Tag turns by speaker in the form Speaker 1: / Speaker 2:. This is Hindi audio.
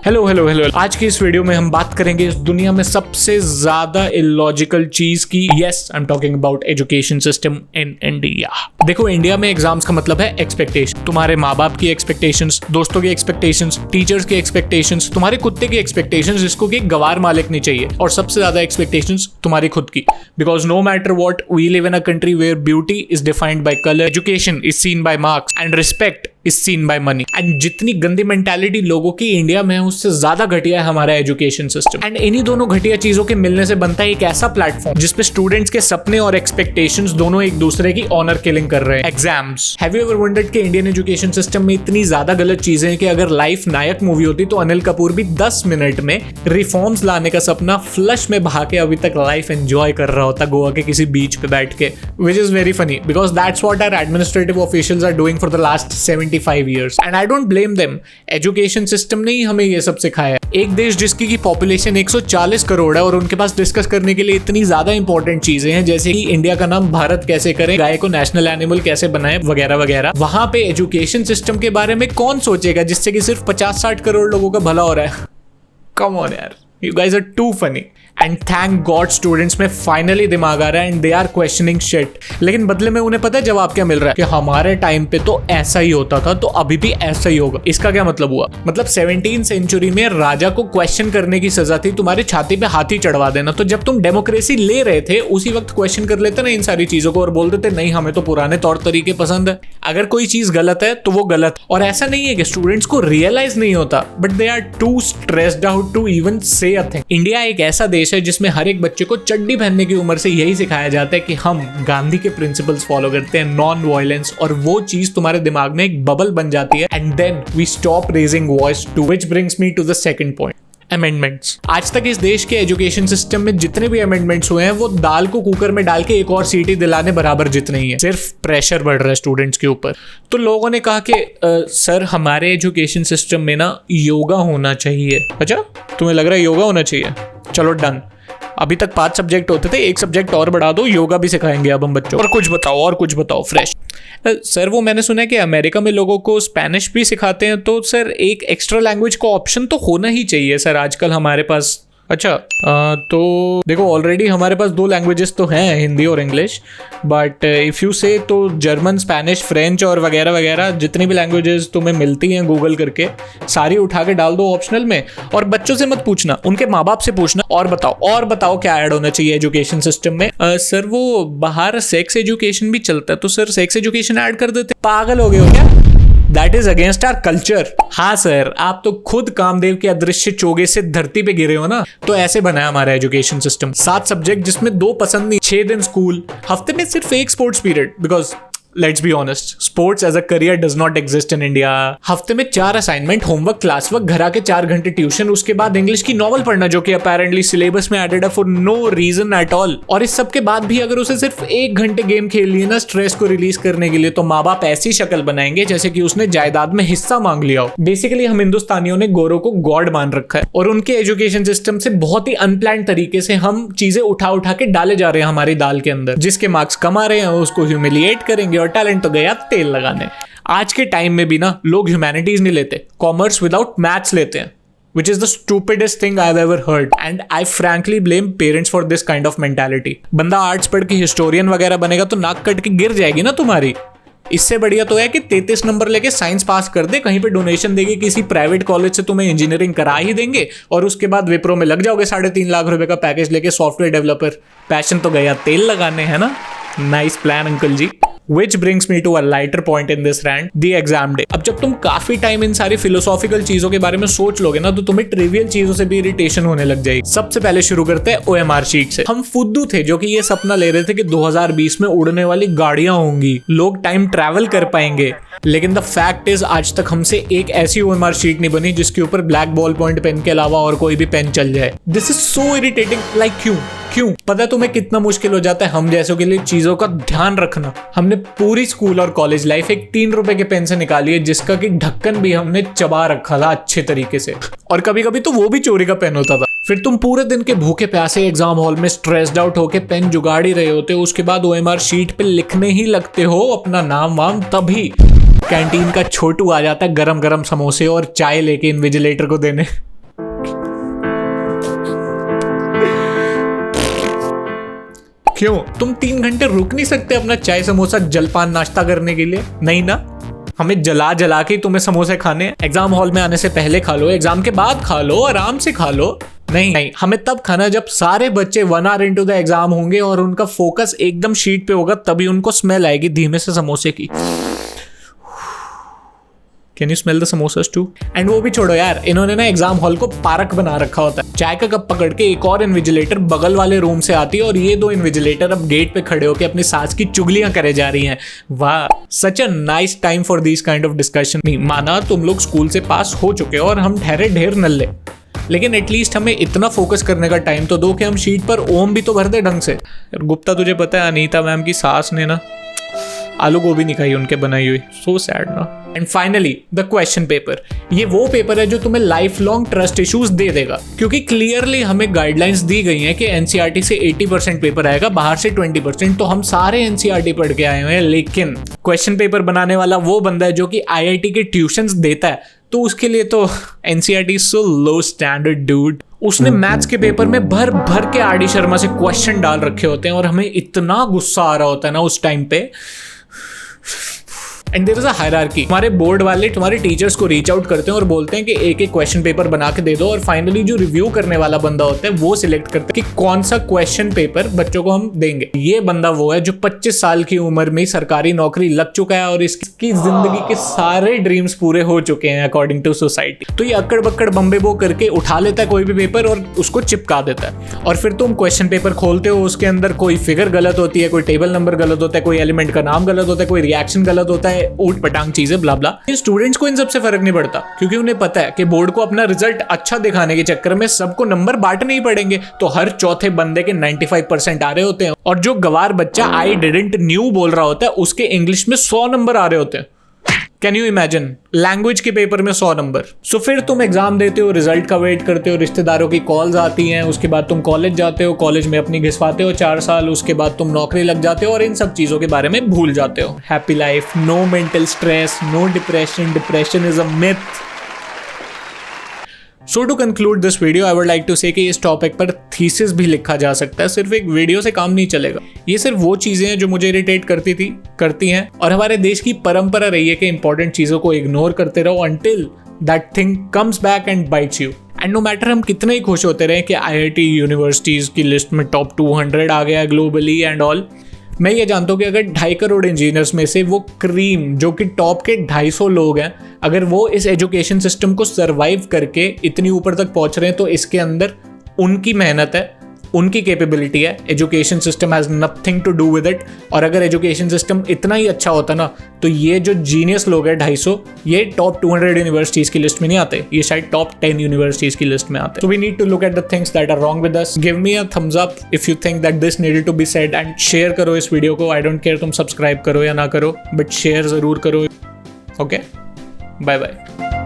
Speaker 1: हेलो हेलो हेलो, आज की इस वीडियो में हम बात करेंगे इस दुनिया में सबसे ज्यादा इलॉजिकल चीज की। Yes, I am talking about education system in India. देखो, इंडिया में एग्जाम्स का मतलब है एक्सपेक्टेशन। तुम्हारे माँ बाप की एक्सपेक्टेशंस, दोस्तों की एक्सपेक्टेशंस, टीचर्स की एक्सपेक्टेशंस, तुम्हारे कुत्ते की एक्सपेक्टेशंस जिसको कि गवार मालिक नहीं चाहिए, और सबसे ज्यादा एक्सपेक्टेशंस तुम्हारी खुद की। Because no matter what, we live in a country where beauty is defined by colour, education is seen by marks and respect is seen by money. And जितनी गंदी मेंटालिटी लोगों की इंडिया में है, उससे ज्यादा घटिया है हमारा एजुकेशन सिस्टम। एंड इन्हीं दोनों घटिया चीजों के मिलने से बनता है एक ऐसा प्लेटफॉर्म जिसपे स्टूडेंट्स के सपने और एक्सपेक्टेशंस दोनों एक दूसरे की ऑनर किलिंग कर रहे हैं। Exams. Have you ever wondered कि इंडियन एजुकेशन सिस्टम में इतनी ज्यादा गलत चीजें हैं कि अगर लाइफ नायक मूवी होती तो अनिल कपूर भी 10 मिनट में रिफॉर्म्स लाने का सपना फ्लश में बहा के अभी तक लाइफ एंजॉय कर रहा होता गोवा के किसी बीच पे बैठ के, which is very funny because that's what our administrative officials are doing for the last 75 years and I don't blame them। Education system ने ही हमें ये सब सिखाया। एक देश जिसकी की पॉपुलेशन 140 करोड़ है और उनके पास डिस्कस करने के लिए इतनी ज्यादा इंपॉर्टेंट चीजें हैं जैसे कि इंडिया का नाम भारत कैसे करें, गाय को नेशनल एनिमल कैसे बनाए, वगैरह वगैरह। वहां पे एजुकेशन सिस्टम के बारे में कौन सोचेगा जिससे कि सिर्फ 50-60 करोड़ लोगों का भला हो रहा है। कम ऑन यार, you guys are too funny। And thank God students में फाइनली दिमाग आ रहा है and they are questioning shit. लेकिन बदले में उन्हें पता है जवाब क्या मिल रहा है कि हमारे टाइम पे तो ऐसा ही होता था तो अभी भी ऐसा ही होगा। इसका क्या मतलब हुआ? मतलब 17th सेंचुरी में राजा को क्वेश्चन करने की सजा थी तुम्हारे छाती पे हाथी चढ़वा देना। तो जब तुम डेमोक्रेसी ले रहे थे उसी वक्त क्वेश्चन कर लेते ना इन सारी चीजों को और बोल देते नहीं हमें तो पुराने तौर तरीके पसंद है। अगर कोई चीज गलत है तो वो गलत। और ऐसा नहीं है कि स्टूडेंट्स को रियलाइज नहीं होता, but they are too stressed out to even say a thing. India एक ऐसा देश है जिसमें हर एक बच्चे को चड्डी पहनने की उम्र से यही सिखाया जाता है कि हम गांधी के प्रिंसिपल्स फॉलो करते हैं, नॉन वायलेंस, और वो चीज तुम्हारे दिमाग में एक बबल बन जाती है and then we stop raising voice to which brings me to the second point, amendments. आज तक इस देश के एजुकेशन सिस्टम में जितने भी अमेंडमेंट्स हुए हैं वो दाल को कुकर में डाल के एक और सीटी दिलाने बराबर जितने ही है। सिर्फ प्रेशर बढ़ रहा है स्टूडेंट्स के ऊपर। तो लोगों ने कहा कि सर हमारे एजुकेशन सिस्टम में ना योगा होना चाहिए। अच्छा, तुम्हें लग रहा है योगा होना चाहिए? चलो डन। अभी तक 5 सब्जेक्ट होते थे, एक सब्जेक्ट और बढ़ा दो, योगा भी सिखाएंगे अब हम बच्चों। और कुछ बताओ फ्रेश। सर वो मैंने सुना है कि अमेरिका में लोगों को स्पेनिश भी सिखाते हैं, तो सर एक एक्स्ट्रा लैंग्वेज का ऑप्शन तो होना ही चाहिए सर आजकल हमारे पास। अच्छा, तो देखो ऑलरेडी हमारे पास 2 लैंग्वेजेस तो हैं, हिंदी और इंग्लिश, बट इफ़ यू से तो जर्मन, स्पेनिश, फ्रेंच और वगैरह वगैरह जितनी भी लैंग्वेजेस तुम्हें मिलती हैं गूगल करके सारी उठा के डाल दो ऑप्शनल में। और बच्चों से मत पूछना, उनके माँ बाप से पूछना। और बताओ क्या ऐड होना चाहिए एजुकेशन सिस्टम में? सर वो बाहर सेक्स एजुकेशन भी चलता है तो सर सेक्स एजुकेशन ऐड कर देते। पागल हो गए हो क्या? That is against our culture। हाँ सर, आप तो खुद कामदेव के अदृश्य चोगे से धरती पे गिरे हो ना। तो ऐसे बनाया हमारा एजुकेशन सिस्टम। 7 सब्जेक्ट जिसमें 2 पसंद नहीं, 6 दिन स्कूल, हफ्ते में सिर्फ 1 sports period, because let's be honest, sports as a career does not exist in India. हफ्ते में 4 असाइनमेंट, होमवर्क, क्लास वर्क, घर आके 4 घंटे ट्यूशन, उसके बाद इंग्लिश की नॉवल पढ़ना जो कि अपेरेंटली सिलेबस में एडेड है for no reason at all. और इस सब के बाद भी अगर उसे सिर्फ 1 घंटे गेम खेल लिए ना स्ट्रेस को रिलीज करने के लिए, तो माँ बाप ऐसी शक्ल बनाएंगे जैसे कि उसने जायदाद में हिस्सा मांग लिया हो। बेसिकली हम हिंदुस्तानियों ने गोरों को गॉड मान रखा है और उनके एजुकेशन सिस्टम से बहुत ही अनप्लान्ड तरीके से हम चीजें उठा के डाले जा रहे हैं हमारी दाल के अंदर। जिसके मार्क्स कम आ रहे हैं उसको ह्यूमिलिएट करेंगे और टैलेंट तो गया तेल लगाने। आज के टाइम में भी ना लोग ह्यूमैनिटीज नहीं लेते, कॉमर्स विदाउट मैथ्स लेते हैं, which is the stupidest thing I've ever heard and I frankly blame parents for this kind of mentality। बंदा आर्ट्स पढ़ के हिस्टोरियन वगैरह बनेगा तो नाक कट के गिर जाएगी ना तुम्हारी। इससे बढ़िया तो है कि 33 नंबर लेके साइंस पास कर दे, कहीं पे डोनेशन देके किसी प्राइवेट कॉलेज से तुम्हें इंजीनियरिंग करा ही देंगे और उसके बाद विप्रो में लग जाओगे 3.5 लाख रुपए का पैकेज लेके सॉफ्टवेयर डेवलपर। पैशन तो गया तेल लगाने, है ना? Nice plan uncle ji. Which brings me to a lighter point in this rant, the exam day। अब जब तुम काफी टाइम इन सारी फिलोसॉफिकल चीजों के बारे में सोच लोगे ना तो तुम्हें ट्रिवियल चीजों से भी इरिटेशन होने लग जाएगी। सबसे पहले शुरू करते हैं OMR शीट से। हम फुद्दू थे जो कि ये सपना ले रहे थे कि 2020 में उड़ने वाली गाड़ियां होंगी, लोग टाइम ट्रैवल कर पाएंगे, लेकिन द फैक्ट इज आज तक हमसे एक ऐसी OMR शीट नहीं बनी जिसके ऊपर ब्लैक बॉल पॉइंट पेन के अलावा और कोई भी पेन चल जाए। This is so irritating. Like क्यों पता है तुम्हें कितना मुश्किल हो जाता है हम जैसों के लिए चीजों का ध्यान रखना। हमने पूरी स्कूल और कॉलेज लाइफ एक 3 रुपए के पेन से निकाली है जिसका कि ढक्कन भी हमने चबा रखा था अच्छे तरीके से, और कभी कभी तो वो भी चोरी का पेन होता था। फिर तुम पूरे दिन के भूखे प्यासे एग्जाम हॉल में स्ट्रेस्ड आउट होके पेन जुगाड़ ही रहे होते हो, उसके बाद OMR शीट पे लिखने ही लगते हो अपना नाम वाम, तभी कैंटीन का छोटू आ जाता है गरम गरम समोसे और चाय लेके इन्विजिलेटर को देने। क्यों? तुम 3 घंटे रुक नहीं सकते अपना चाय समोसा जलपान नाश्ता करने के लिए? नहीं ना, हमें जला जला के तुम्हें समोसे खाने हैं। एग्जाम हॉल में आने से पहले खा लो, एग्जाम के बाद खा लो, आराम से खा लो। नहीं, हमें तब खाना जब सारे बच्चे 1 आवर इनटू द एग्जाम होंगे और उनका फोकस एकदम शीट पे होगा, तभी उनको स्मेल आएगी धीमे से समोसे की। Can you smell the samosas too? And वो भी छोड़ो यार, इन्होंने ना एग्जाम हॉल को पार्क बना रखा होता है। चाय का कप पकड़ के एक और इन्विजिलेटर बगल वाले रूम से आती है और ये 2 इन्विजिलेटर अब गेट पे खड़े होकर अपनी सास की चुगलियां करे जा रही हैं। वाह, such a nice time for this kind of discussion. नहीं माना तुम लोग स्कूल से पास हो चुके हो और हम ठहरे ढेर नल्ले, लेकिन एटलीस्ट हमें इतना फोकस करने का टाइम तो दो कि हम शीट पर ओम भी तो भर दे ढंग से। गुप्ता, तुझे पता है अनीता मैम की सास ने ना आलू गोभी नहीं खाई उनके बनाई हुई। सो सैड ना। And finally the question paper. ये वो पेपर है जो तुम्हें life long trust issues they देगा, क्योंकि क्लियरली हमें गाइडलाइंस दी गई हैं कि एनसीईआरटी से 80% पेपर आएगा, बाहर से 20%। तो हम सारे एनसीईआरटी पढ़ के आए हुए हैं, लेकिन क्वेश्चन पेपर बनाने वाला वो बंदा है जो कि आईआईटी के ट्यूशंस देता है, तो उसके लिए तो एनसीईआरटी सो लो स्टैंडर्ड डूड। उसने मैथ्स के पेपर में भर भर के आर डी शर्मा से क्वेश्चन डाल रखे होते हैं और हमें इतना गुस्सा आ रहा होता है ना उस टाइम पे। And there is a hierarchy. हमारे बोर्ड वाले तुम्हारे टीचर्स को रीच आउट करते हैं और बोलते हैं कि एक एक क्वेश्चन पेपर बना के दे दो, और फाइनली जो रिव्यू करने वाला बंदा होता है वो सिलेक्ट करता है कि कौन सा क्वेश्चन पेपर बच्चों को हम देंगे। ये बंदा वो है जो 25 साल की उम्र में सरकारी नौकरी लग चुका है और इसकी जिंदगी के सारे ड्रीम्स पूरे हो चुके हैं अकॉर्डिंग टू सोसाइटी। तो ये अक्कड़ बक्कड़ बम्बे बो करके उठा लेता है कोई भी पेपर और उसको चिपका देता है, और फिर तुम क्वेश्चन पेपर खोलते हो, उसके अंदर कोई फिगर गलत होती है, कोई टेबल नंबर गलत होता है, कोई एलिमेंट का नाम गलत होता है, कोई रिएक्शन गलत होता है, ऊट पटांग चीजें ब्ला ब्ला। स्टूडेंट्स को इन सबसे फर्क नहीं पड़ता, क्योंकि उन्हें पता है कि बोर्ड को अपना रिजल्ट अच्छा दिखाने के चक्कर में सबको नंबर बांटने ही पड़ेंगे। तो हर चौथे बंदे के 95% आ रहे होते हैं, और जो गवार बच्चा आई डिडंट न्यू बोल रहा होता है उसके इंग्लिश में 100 नंबर आ रहे होते हैं। Can you imagine? लैंग्वेज के पेपर में 100 नंबर। सो फिर तुम एग्जाम देते हो, रिजल्ट का वेट करते हो, रिश्तेदारों की कॉल्स आती हैं, उसके बाद तुम कॉलेज जाते हो, कॉलेज में अपनी घिसवाते हो 4 साल, उसके बाद तुम नौकरी लग जाते हो और इन सब चीजों के बारे में भूल जाते हो। Happy life, no mental stress, no depression. Depression is a myth. So to conclude this video, I would like to say कि इस टॉपिक पर थीसिस भी लिखा जा सकता है, सिर्फ एक वीडियो से काम नहीं चलेगा। ये सिर्फ वो चीजें हैं जो मुझे इरिटेट करती हैं, और हमारे देश की परंपरा रही है कि इंपॉर्टेंट चीजों को इग्नोर करते रहो until that thing comes back and bites you. And no matter हम कितने ही खुश होते रहे कि आईआईटी यूनिवर्सिटीज की लिस्ट में टॉप 200 आ गया ग्लोबली एंड ऑल, मैं ये जानता हूँ कि अगर 2.5 करोड़ इंजीनियर्स में से वो क्रीम जो कि टॉप के 250 लोग हैं, अगर वो इस एजुकेशन सिस्टम को सरवाइव करके इतनी ऊपर तक पहुंच रहे हैं, तो इसके अंदर उनकी मेहनत है, उनकी कैपेबिलिटी है। Education system has nothing to do with it. और अगर एजुकेशन सिस्टम इतना ही अच्छा होता ना, तो ये जो जीनियस लोग हैं 250, ये टॉप 200 यूनिवर्सिटीज की लिस्ट में नहीं आते, ये शायद टॉप 10 यूनिवर्सिटीज की लिस्ट में आते। So we need to look at the things that are wrong with us. Give me a thumbs up if you think that this needed to be said, and share करो इस वीडियो को। आई डोंट केयर तुम सब्सक्राइब करो या ना करो, बट शेयर जरूर करो। Okay, bye bye.